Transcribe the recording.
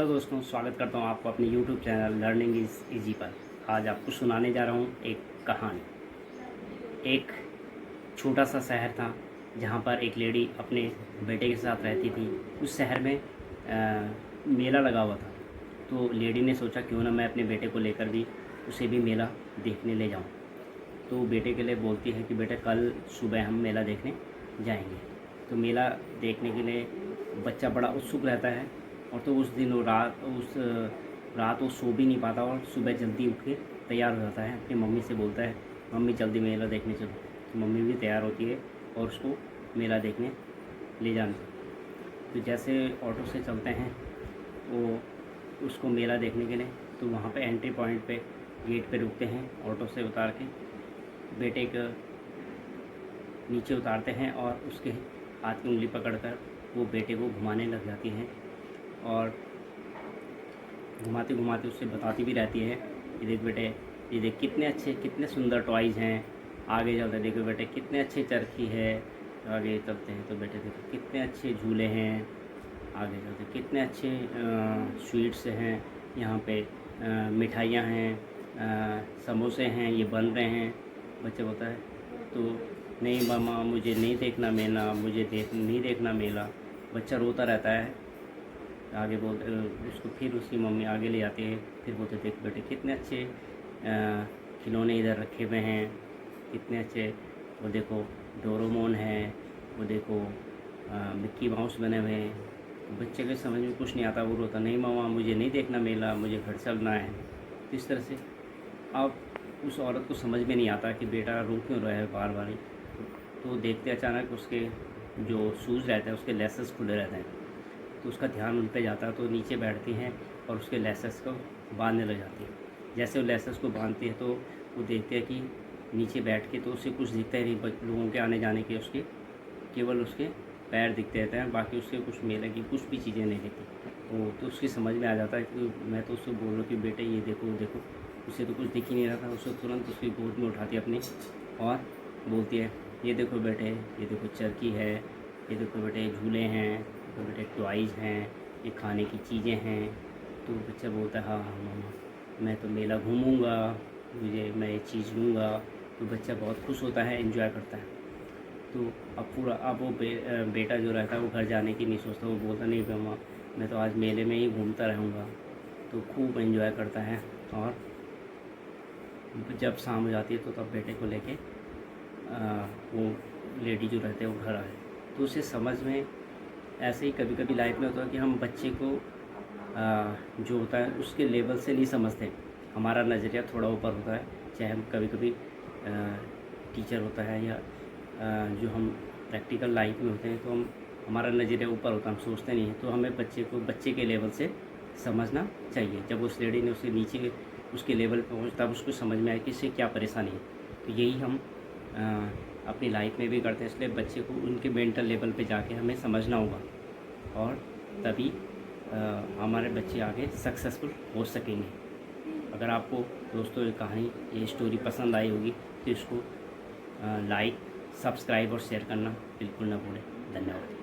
Hello दोस्तों, स्वागत करता हूँ आपको अपने YouTube channel learning is easy पर। आज आपको सुनाने जा रहा हूँ एक कहानी। एक छोटा सा शहर था जहाँ पर एक लेडी अपने बेटे के साथ रहती थी। उस शहर में मेला लगा हुआ था। तो लेडी ने सोचा क्यों ना मैं अपने बेटे को लेकर भी उसे भी मेला देखने ले जाऊँ। तो बेटे के लिए बोलती है कि बेटा कल सुबह हम मेला देखने जाएंगे। तो मेला देखने के लिए बच्चा बड़ा उत्सुक रहता है। और तो उस दिन उस रात वो सो भी नहीं पाता और सुबह जल्दी उठ के तैयार हो जाता है। अपनी मम्मी से बोलता है मम्मी जल्दी मेला देखने चलो। तो मम्मी भी तैयार होती है और उसको मेला देखने ले जाने। तो जैसे ऑटो से चलते हैं वो उसको मेला देखने के लिए, तो वहाँ पे एंट्री पॉइंट पे गेट पे रुकते हैं। ऑटो से उतार के बेटे को नीचे उतारते हैं और उसके हाथ की उंगली पकड़कर वो बेटे को घुमाने लग जाती हैं। और घुमाते घुमाते उससे बताती भी रहती है कि देख बेटे, ये देख कितने अच्छे कितने सुंदर टॉयज़ हैं। आगे चलते देखो बेटे कितने अच्छे चरखी है। आगे चलते हैं तो बेटे देखो कितने अच्छे झूले हैं। आगे चलते कितने अच्छे स्वीट्स हैं। यहाँ पे मिठाइयाँ हैं, समोसे हैं, ये बन रहे हैं। बच्चा बोलता है तो नहीं मामा मुझे नहीं देखना मेला, मुझे नहीं देखना मेला। बच्चा रोता रहता है। आगे बोलते उसको फिर उसकी मम्मी आगे ले जाती है। फिर बोलते देख बेटे कितने अच्छे खिलौने इधर रखे हुए हैं, कितने अच्छे। वो देखो डोरेमोन है, वो देखो मिक्की माउस बने हुए हैं। तो बच्चे के समझ में कुछ नहीं आता, वो रोता नहीं मामा मुझे नहीं देखना मेला, मुझे घर चलना है। तो इस तरह से अब उस औरत को समझ में नहीं आता कि बेटा रो क्यों रहा है बार बार। तो देखते अचानक उसके जो शूज़ रहते हैं उसके लेसेस खुले रहते हैं। तो उसका ध्यान उन पर जाता है। तो नीचे बैठती हैं और उसके लेसेस को बांधने लग जाती है। जैसे वो लेसेस को बांधती है तो वो देखते हैं कि नीचे बैठ के तो उसे कुछ दिखता ही नहीं। लोगों के आने जाने के उसके केवल उसके पैर दिखते रहते हैं, बाकी उसके कुछ मेले की कुछ भी चीज़ें नहीं दिखती। तो उसकी समझ में आ जाता है कि मैं तो उससे बोल रहा हूँ कि बेटे ये देखो देखो। उसे तो कुछ दिख ही नहीं रहा था। उसे तुरंत उसकी गोद में उठाती है अपनी और बोलती है ये देखो बेटे, ये देखो चरखी है, ये देखो बेटे झूले हैं, तो बेटे टॉयज़ हैं, ये खाने की चीज़ें हैं। तो बच्चा बोलता है हाँ हाँ मामा मैं तो मेला घूमूंगा, मैं ये चीज़ लूँगा। तो बच्चा बहुत खुश होता है, एंजॉय करता है। तो अब वो बेटा जो रहता है वो घर जाने की नहीं सोचता। वो बोलता नहीं मामा मैं तो आज मेले में ही घूमता रहूँगा। तो खूब एंजॉय करता है। और जब शाम हो जाती है तो तब बेटे को लेके वो लेडी जो रहते हैं वो घर आए। तो उसे समझ में ऐसे ही कभी कभी लाइफ में होता है कि हम बच्चे को जो होता है उसके लेवल से नहीं समझते। हमारा नज़रिया थोड़ा ऊपर होता है। चाहे हम कभी कभी टीचर होता है या जो हम प्रैक्टिकल लाइफ में होते हैं तो हमारा नज़रिया ऊपर होता है, हम सोचते नहीं हैं। तो हमें बच्चे को बच्चे के लेवल से समझना चाहिए। जब उस लेडी ने उसके नीचे उसके लेवल पर पहुँच तब उसको समझ में आया कि इससे क्या परेशानी है। तो यही हम अपनी लाइफ में भी करते हैं। इसलिए बच्चे को उनके मेंटल लेवल पे जाके हमें समझना होगा और तभी हमारे बच्चे आगे सक्सेसफुल हो सकेंगे। अगर आपको दोस्तों ये कहानी ये स्टोरी पसंद आई होगी तो इसको लाइक, सब्सक्राइब और शेयर करना बिल्कुल ना भूलें। धन्यवाद।